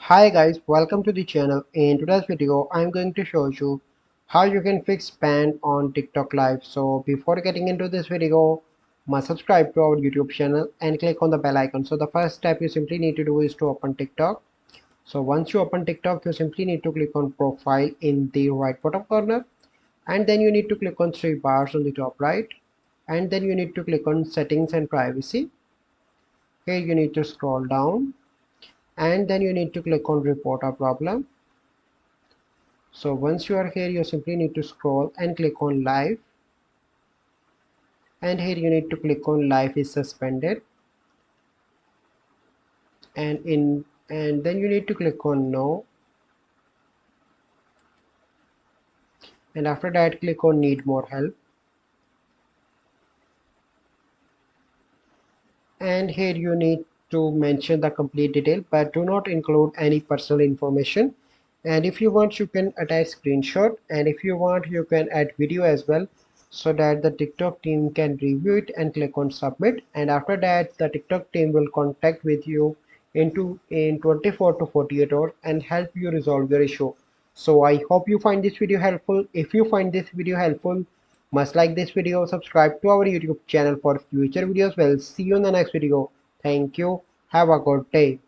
Hi guys, welcome to the channel. In today's video, I'm going to show you how you can fix ban on TikTok Live. So before getting into this video, must subscribe to our YouTube channel and click on the bell icon. So the first step you simply need to do is to open TikTok. So once you open TikTok, you simply need to click on profile in the right bottom corner, and then you need to click on three bars on the top right, and then you need to click on settings and privacy. Here you need to scroll down, and then you need to click on report a problem. So once you are here, you simply need to scroll and click on live, and here you need to click on live is suspended, and then you need to click on no, and after that click on need more help, and here you need to mention the complete detail but do not include any personal information. And if you want, you can attach screenshot, and if you want, you can add video as well, so that the TikTok team can review it and click on submit. And after that, the TikTok team will contact with you in 24 to 48 hours and help you resolve your issue. So I hope you find this video helpful. If you find this video helpful, must like this video, subscribe to our YouTube channel for future videos. Well, see you in the next video. Thank you. Have a good day.